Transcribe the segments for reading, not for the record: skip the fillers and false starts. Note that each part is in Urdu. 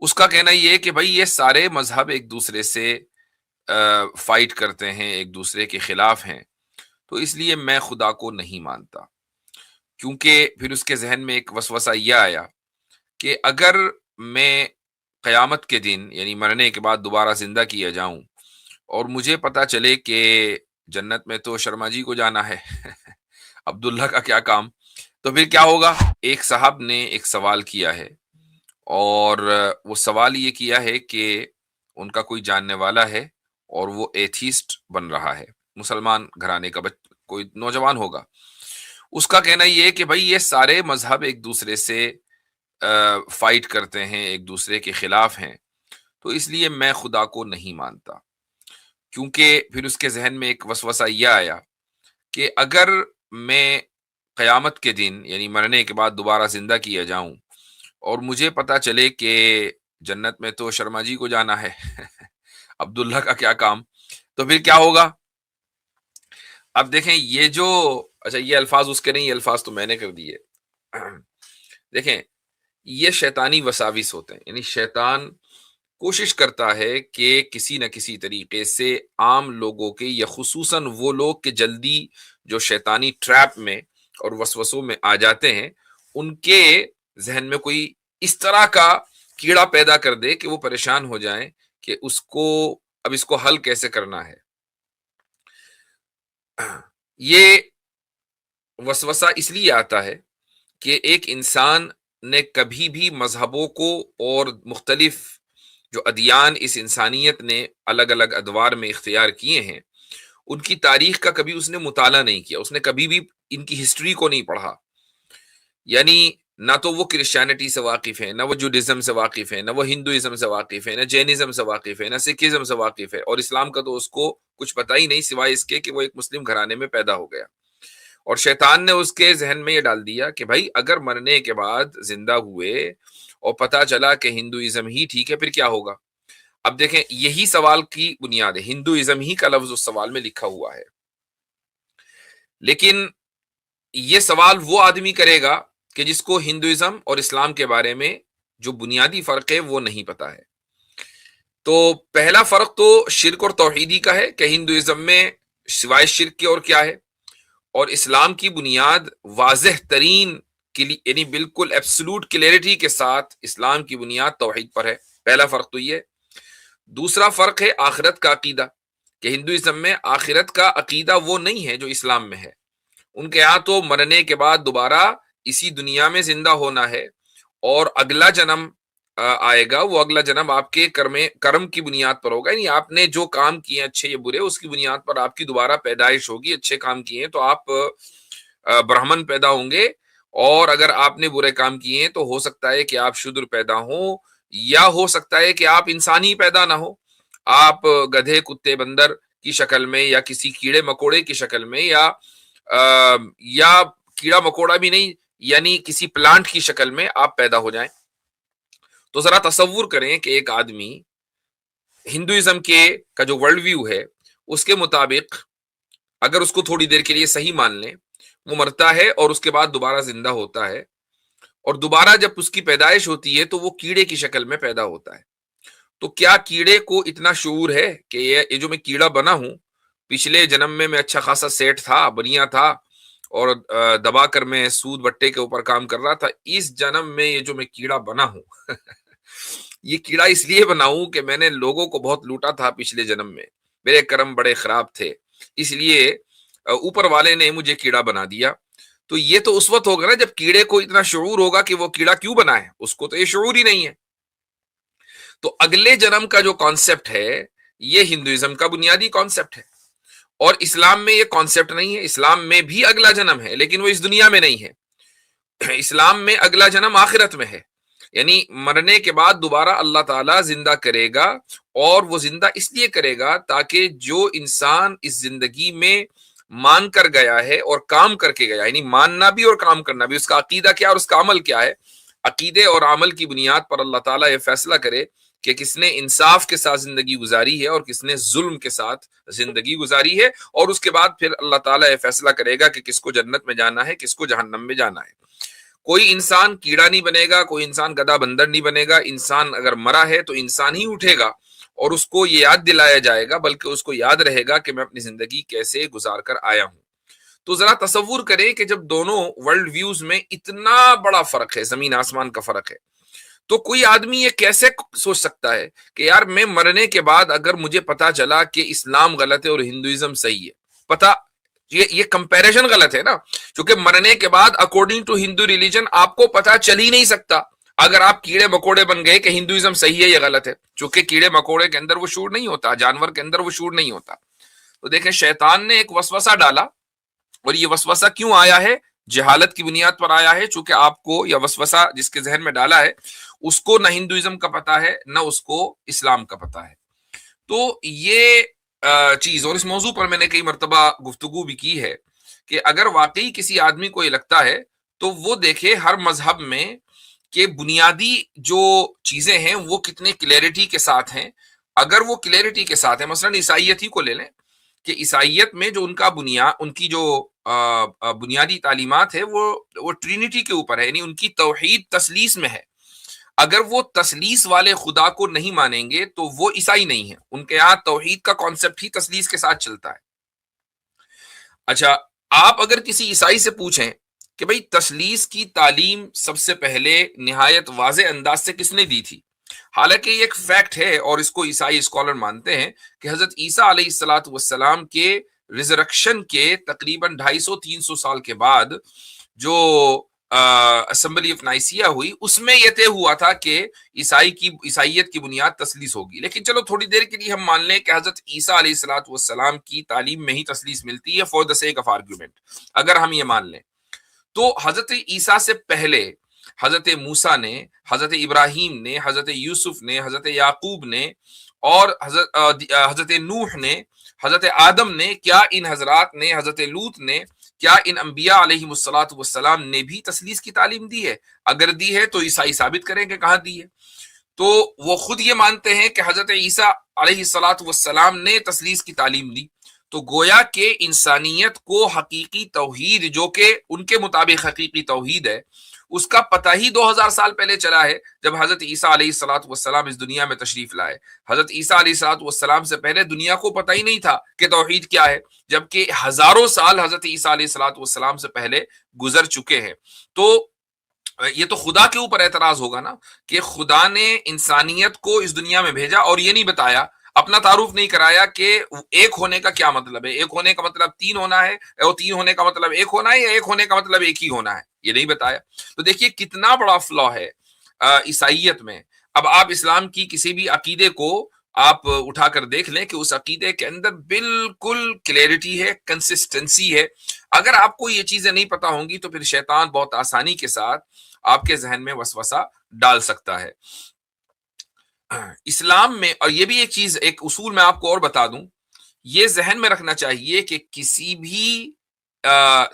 اس کا کہنا یہ ہے کہ بھائی یہ سارے مذہب ایک دوسرے سے فائٹ کرتے ہیں، ایک دوسرے کے خلاف ہیں، تو اس لیے میں خدا کو نہیں مانتا. کیونکہ پھر اس کے ذہن میں ایک وسوسہ یہ آیا کہ اگر میں قیامت کے دن یعنی مرنے کے بعد دوبارہ زندہ کیا جاؤں اور مجھے پتا چلے کہ جنت میں تو شرما جی کو جانا ہے عبداللہ کا کیا کام، تو پھر کیا ہوگا؟ ایک صاحب نے ایک سوال کیا ہے، اور وہ سوال یہ کیا ہے کہ ان کا کوئی جاننے والا ہے اور وہ ایتھیسٹ بن رہا ہے، مسلمان گھرانے کا کوئی نوجوان ہوگا. اس کا کہنا یہ ہے کہ بھائی یہ سارے مذہب ایک دوسرے سے فائٹ کرتے ہیں، ایک دوسرے کے خلاف ہیں، تو اس لیے میں خدا کو نہیں مانتا. کیونکہ پھر اس کے ذہن میں ایک وسوسہ یہ آیا کہ اگر میں قیامت کے دن یعنی مرنے کے بعد دوبارہ زندہ کیا جاؤں اور مجھے پتا چلے کہ جنت میں تو شرما جی کو جانا ہے عبداللہ کا کیا کام، تو پھر کیا ہوگا؟ اب دیکھیں یہ جو اچھا یہ الفاظ اس کے نہیں، یہ الفاظ تو میں نے کر دیے. دیکھیں یہ شیطانی وساوس ہوتے ہیں، یعنی شیطان کوشش کرتا ہے کہ کسی نہ کسی طریقے سے عام لوگوں کے یا خصوصاً وہ لوگ کہ جلدی جو شیطانی ٹریپ میں اور وسوسوں میں آ جاتے ہیں، ان کے ذہن میں کوئی اس طرح کا کیڑا پیدا کر دے کہ وہ پریشان ہو جائیں کہ اس کو حل کیسے کرنا ہے. یہ وسوسہ اس لیے آتا ہے کہ ایک انسان نے کبھی بھی مذہبوں کو اور مختلف جو ادیان اس انسانیت نے الگ الگ ادوار میں اختیار کیے ہیں ان کی تاریخ کا کبھی اس نے مطالعہ نہیں کیا، اس نے کبھی بھی ان کی ہسٹری کو نہیں پڑھا. یعنی نہ تو وہ کرسچینٹی سے واقف ہے، نہ وہ جوڈزم سے واقف ہے، نہ وہ ہندوازم سے واقف ہے، نہ جینزم سے واقف ہے، نہ سکھزم سے واقف ہے، اور اسلام کا تو اس کو کچھ پتہ ہی نہیں سوائے اس کے کہ وہ ایک مسلم گھرانے میں پیدا ہو گیا. اور شیطان نے اس کے ذہن میں یہ ڈال دیا کہ بھائی اگر مرنے کے بعد زندہ ہوئے اور پتا چلا کہ ہندوازم ہی ٹھیک ہے، پھر کیا ہوگا؟ اب دیکھیں یہی سوال کی بنیاد ہے، ہندوازم ہی کا لفظ اس سوال میں لکھا ہوا ہے، لیکن یہ سوال وہ آدمی کرے گا کہ جس کو ہندوازم اور اسلام کے بارے میں جو بنیادی فرق ہے وہ نہیں پتا ہے. تو پہلا فرق تو شرک اور توحیدی کا ہے کہ ہندوازم میں سوائے شرک کے اور کیا ہے، اور اسلام کی بنیاد واضح ترین یعنی بالکل ایبسولوٹ کلیئرٹی کے ساتھ اسلام کی بنیاد توحید پر ہے. پہلا فرق تو یہ ہے. دوسرا فرق ہے آخرت کا عقیدہ، کہ ہندوازم میں آخرت کا عقیدہ وہ نہیں ہے جو اسلام میں ہے. ان کے یہاں تو مرنے کے بعد دوبارہ اسی دنیا میں زندہ ہونا ہے، اور اگلا جنم آئے گا، وہ اگلا جنم آپ کے کرم کی بنیاد پر ہوگا، یعنی آپ نے جو کام کیے اچھے یا برے اس کی بنیاد پر آپ کی دوبارہ پیدائش ہوگی. اچھے کام کیے ہیں تو آپ برہمن پیدا ہوں گے، اور اگر آپ نے برے کام کیے ہیں تو ہو سکتا ہے کہ آپ شودر پیدا ہوں، یا ہو سکتا ہے کہ آپ انسانی پیدا نہ ہو، آپ گدھے کتے بندر کی شکل میں یا کسی کیڑے مکوڑے کی شکل میں یا کیڑا مکوڑا بھی نہیں یعنی کسی پلانٹ کی شکل میں آپ پیدا ہو جائیں. تو ذرا تصور کریں کہ ایک آدمی ہندوازم کا جو ورلڈ ویو ہے اس کے مطابق اگر اس کو تھوڑی دیر کے لیے صحیح مان لیں، وہ مرتا ہے اور اس کے بعد دوبارہ زندہ ہوتا ہے، اور دوبارہ جب اس کی پیدائش ہوتی ہے تو وہ کیڑے کی شکل میں پیدا ہوتا ہے. تو کیا کیڑے کو اتنا شعور ہے کہ یہ جو میں کیڑا بنا ہوں، پچھلے جنم میں اچھا خاصا سیٹ تھا، بنیا تھا، اور دبا کر میں سود بٹے کے اوپر کام کر رہا تھا، اس جنم میں یہ جو میں کیڑا بنا ہوں یہ کیڑا اس لیے بنا ہوں کہ میں نے لوگوں کو بہت لوٹا تھا پچھلے جنم میں، میرے کرم بڑے خراب تھے، اس لیے اوپر والے نے مجھے کیڑا بنا دیا. تو یہ تو اس وقت ہوگا نا جب کیڑے کو اتنا شعور ہوگا کہ وہ کیڑا کیوں بنا ہے، اس کو تو یہ شعور ہی نہیں ہے. تو اگلے جنم کا جو کانسیپٹ ہے یہ ہندوازم کا بنیادی کانسیپٹ ہے، اور اسلام میں یہ کانسیپٹ نہیں ہے. اسلام میں بھی اگلا جنم ہے لیکن وہ اس دنیا میں نہیں ہے. اسلام میں اگلا جنم آخرت میں ہے، یعنی مرنے کے بعد دوبارہ اللہ تعالیٰ زندہ کرے گا، اور وہ زندہ اس لیے کرے گا تاکہ جو انسان اس زندگی میں مان کر گیا ہے اور کام کر کے گیا، یعنی ماننا بھی اور کام کرنا بھی، اس کا عقیدہ کیا اور اس کا عمل کیا ہے، عقیدے اور عمل کی بنیاد پر اللہ تعالیٰ یہ فیصلہ کرے کہ کس نے انصاف کے ساتھ زندگی گزاری ہے اور کس نے ظلم کے ساتھ زندگی گزاری ہے، اور اس کے بعد پھر اللہ تعالیٰ یہ فیصلہ کرے گا کہ کس کو جنت میں جانا ہے، کس کو جہنم میں جانا ہے. کوئی انسان کیڑا نہیں بنے گا، کوئی انسان گدھا بندر نہیں بنے گا. انسان اگر مرا ہے تو انسان ہی اٹھے گا اور اس کو یہ یاد دلایا جائے گا، بلکہ اس کو یاد رہے گا کہ میں اپنی زندگی کیسے گزار کر آیا ہوں. تو ذرا تصور کریں کہ جب دونوں ورلڈ ویوز میں اتنا بڑا فرق ہے، زمین آسمان کا فرق ہے، تو کوئی آدمی یہ کیسے سوچ سکتا ہے کہ یار میں مرنے کے بعد اگر مجھے پتا چلا کہ اسلام غلط ہے اور ہندوازم صحیح ہے، پتا یہ کمپیریزن غلط ہے نا، کیونکہ مرنے کے بعد اکارڈنگ ٹو ہندو ریلیجن آپ کو پتا چل ہی نہیں سکتا اگر آپ کیڑے مکوڑے بن گئے کہ ہندوازم صحیح ہے یا غلط ہے، چونکہ کیڑے مکوڑے کے اندر وہ شعور نہیں ہوتا، جانور کے اندر وہ شعور نہیں ہوتا. تو دیکھیں شیطان نے ایک وسوسہ ڈالا، اور یہ وسوسہ کیوں آیا ہے؟ جہالت کی بنیاد پر آیا ہے، چونکہ آپ کو یا وسوسہ جس کے ذہن میں ڈالا ہے اس کو نہ ہندوازم کا پتا ہے نہ اس کو اسلام کا پتا ہے. تو یہ چیز، اور اس موضوع پر میں نے کئی مرتبہ گفتگو بھی کی ہے کہ اگر واقعی کسی آدمی کو یہ لگتا ہے تو وہ دیکھے ہر مذہب میں کہ بنیادی جو چیزیں ہیں وہ کتنے کلیئرٹی کے ساتھ ہیں. اگر وہ کلیئرٹی کے ساتھ ہیں، مثلا عیسائیت ہی کو لے لیں کہ عیسائیت میں جو ان کی جو بنیادی تعلیمات ہے وہ ٹرینٹی کے اوپر ہے، یعنی ان کی توحید تثلیث میں ہے. اگر وہ تثلیث والے خدا کو نہیں مانیں گے تو وہ عیسائی نہیں ہیں، ان کے یہاں توحید کا کانسیپٹ ہی تثلیث کے ساتھ چلتا ہے. اچھا، آپ اگر کسی عیسائی سے پوچھیں کہ بھئی تثلیث کی تعلیم سب سے پہلے نہایت واضح انداز سے کس نے دی تھی، حالانکہ یہ ایک فیکٹ ہے اور اس کو عیسائی اسکالر مانتے ہیں کہ حضرت عیسیٰ علیہ الصلاۃ والسلام کے ریزرکشن کے تقریباً 250-300 سال کے بعد جو اسمبلی آف نائسیا ہوئی، اس میں یہ طے ہوا تھا کہ عیسائیت کی بنیاد تثلیث ہوگی. لیکن چلو تھوڑی دیر کے لیے ہم مان لیں کہ حضرت عیسیٰ علیہ الصلاۃ والسلام کی تعلیم میں ہی تثلیث ملتی ہے for the sake of argument. اگر ہم یہ مان لیں تو حضرت عیسیٰ سے پہلے حضرت موسیٰ نے، حضرت ابراہیم نے، حضرت یوسف نے، حضرت یعقوب نے اور حضرت نوح نے، حضرت آدم نے، کیا ان حضرات نے، حضرت لوط نے، کیا ان انبیاء علیہ الصلاۃ والسلام نے بھی تثلیث کی تعلیم دی ہے؟ اگر دی ہے تو عیسائی ثابت کریں کہ کہاں دی ہے. تو وہ خود یہ مانتے ہیں کہ حضرت عیسیٰ علیہ الصلاۃ والسلام نے تثلیث کی تعلیم دی. تو گویا کہ انسانیت کو حقیقی توحید، جو کہ ان کے مطابق حقیقی توحید ہے، اس کا پتہ ہی 2000 سال پہلے چلا ہے جب حضرت عیسیٰ علیہ الصلاۃ والسلام اس دنیا میں تشریف لائے. حضرت عیسیٰ علیہ الصلاۃ والسلام سے پہلے دنیا کو پتہ ہی نہیں تھا کہ توحید کیا ہے، جبکہ ہزاروں سال حضرت عیسیٰ علیہ الصلاۃ والسلام سے پہلے گزر چکے ہیں. تو یہ تو خدا کے اوپر اعتراض ہوگا نا کہ خدا نے انسانیت کو اس دنیا میں بھیجا اور یہ نہیں بتایا، اپنا تعارف نہیں کرایا کہ ایک ہونے کا کیا مطلب ہے. ایک ہونے کا مطلب تین ہونا ہے، اور تین ہونے کا مطلب ایک ہونا ہے، یا ایک ہونے کا مطلب ایک ہی ہونا ہے، یہ نہیں بتایا. تو دیکھیے کتنا بڑا فلا ہے عیسائیت میں. اب آپ اسلام کی کسی بھی عقیدے کو آپ اٹھا کر دیکھ لیں کہ اس عقیدے کے اندر بالکل کلیئرٹی ہے، کنسسٹنسی ہے. اگر آپ کو یہ چیزیں نہیں پتا ہوں گی تو پھر شیطان بہت آسانی کے ساتھ آپ کے ذہن میں وسوسہ ڈال سکتا ہے. اسلام میں، اور یہ بھی ایک چیز، ایک اصول میں آپ کو اور بتا دوں، یہ ذہن میں رکھنا چاہیے کہ کسی بھی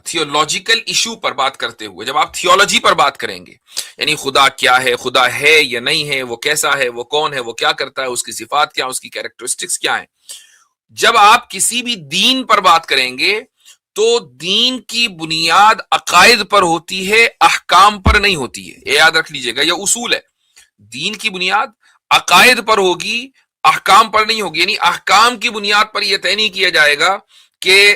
تھیولوجیکل ایشو پر بات کرتے ہوئے، جب آپ تھیولوجی پر بات کریں گے، یعنی خدا کیا ہے، خدا ہے یا نہیں ہے، وہ کیسا ہے، وہ کون ہے، وہ کیا کرتا ہے، اس کی صفات کیا، اس کی کیریکٹرسٹکس کیا ہیں، جب آپ کسی بھی دین پر بات کریں گے تو دین کی بنیاد عقائد پر ہوتی ہے، احکام پر نہیں ہوتی ہے. یہ یاد رکھ لیجئے گا، یہ اصول ہے. دین کی بنیاد عقائد پر ہوگی، احکام پر نہیں ہوگی. یعنی احکام کی بنیاد پر یہ طے نہیں کیا جائے گا کہ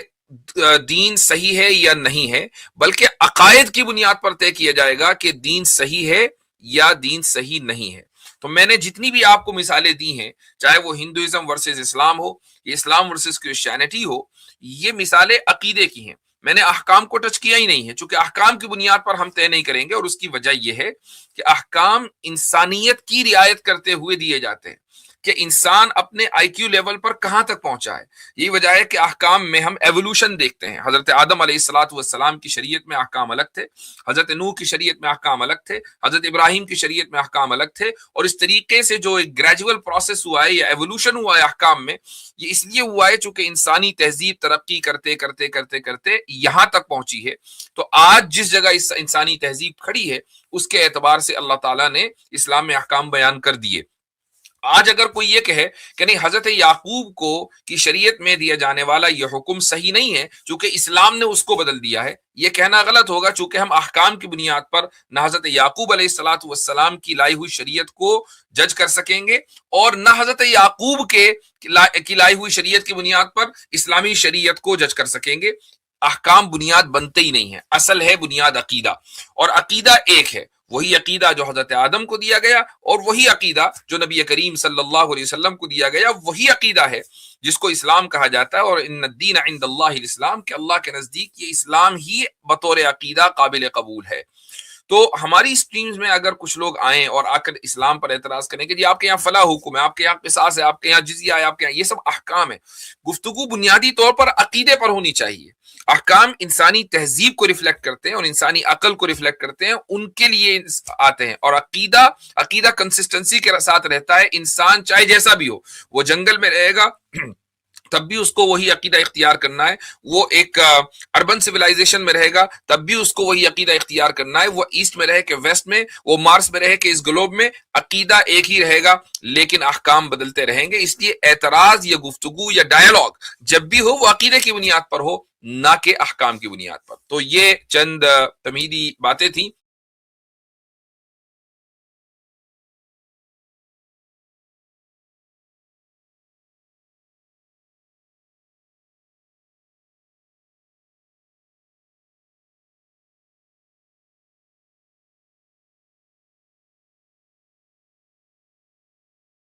دین صحیح ہے یا نہیں ہے، بلکہ عقائد کی بنیاد پر طے کیا جائے گا کہ دین صحیح ہے یا دین صحیح نہیں ہے. تو میں نے جتنی بھی آپ کو مثالیں دی ہیں، چاہے وہ ہندوازم ورسز اسلام ہو، یا اسلام ورسز کرسچینٹی ہو، یہ مثالیں عقیدے کی ہیں. میں نے احکام کو ٹچ کیا ہی نہیں ہے، چونکہ احکام کی بنیاد پر ہم طے نہیں کریں گے، اور اس کی وجہ یہ ہے کہ احکام انسانیت کی رعایت کرتے ہوئے دیے جاتے ہیں کہ انسان اپنے آئی کیو لیول پر کہاں تک پہنچا ہے. یہی وجہ ہے کہ احکام میں ہم ایوولوشن دیکھتے ہیں. حضرت آدم علیہ الصلاۃ والسلام کی شریعت میں احکام الگ تھے، حضرت نوح کی شریعت میں احکام الگ تھے، حضرت ابراہیم کی شریعت میں احکام الگ تھے. اور اس طریقے سے جو ایک گریجول پروسیس ہوا ہے یا ایوولوشن ہوا ہے احکام میں، یہ اس لیے ہوا ہے چونکہ انسانی تہذیب ترقی کرتے کرتے کرتے کرتے یہاں تک پہنچی ہے. تو آج جس جگہ انسانی تہذیب کھڑی ہے، اس کے اعتبار سے اللہ تعالیٰ نے اسلام میں احکام بیان کر دیے. آج اگر کوئی یہ کہے کہ نہیں حضرت یعقوب کو کی شریعت میں دیا جانے والا یہ حکم صحیح نہیں ہے چونکہ اسلام نے اس کو بدل دیا ہے، یہ کہنا غلط ہوگا، چونکہ ہم احکام کی بنیاد پر نہ حضرت یعقوب علیہ الصلوۃ والسلام کی لائی ہوئی شریعت کو جج کر سکیں گے اور نہ حضرت یعقوب کی لائی ہوئی شریعت کی بنیاد پر اسلامی شریعت کو جج کر سکیں گے۔ احکام بنیاد بنتے ہی نہیں ہے، اصل ہے بنیاد عقیدہ، اور عقیدہ ایک ہے، وہی عقیدہ جو حضرت آدم کو دیا گیا اور وہی عقیدہ جو نبی کریم صلی اللہ علیہ وسلم کو دیا گیا، وہی عقیدہ ہے جس کو اسلام کہا جاتا ہے، اور ان الدین عند اللہ الاسلام، کہ اللہ کے نزدیک یہ اسلام ہی بطور عقیدہ قابل قبول ہے۔ تو ہماری اسٹریمز میں اگر کچھ لوگ آئیں اور آ کر اسلام پر اعتراض کریں کہ جی آپ کے یہاں فلاں حکم ہے، آپ کے یہاں قصاص ہے، آپ کے یہاں جزیہ ہے، آپ کے یہاں یہ سب احکام ہے، گفتگو بنیادی طور پر عقیدے پر ہونی چاہیے۔ احکام انسانی تہذیب کو ریفلیکٹ کرتے ہیں اور انسانی عقل کو ریفلیکٹ کرتے ہیں، ان کے لیے آتے ہیں، اور عقیدہ کنسسٹنسی کے ساتھ رہتا ہے۔ انسان چاہے جیسا بھی ہو، وہ جنگل میں رہے گا تب بھی اس کو وہی عقیدہ اختیار کرنا ہے، وہ ایک اربن سویلائزیشن میں رہے گا تب بھی اس کو وہی عقیدہ اختیار کرنا ہے، وہ ایسٹ میں رہے کہ ویسٹ میں، وہ مارس میں رہے کہ اس گلوب میں، عقیدہ ایک ہی رہے گا لیکن احکام بدلتے رہیں گے۔ اس لیے اعتراض یا گفتگو یا ڈائیلاگ جب بھی ہو وہ عقیدے کی بنیاد پر ہو، نہ کہ احکام کی بنیاد پر۔ تو یہ چند تمہیدی باتیں تھیں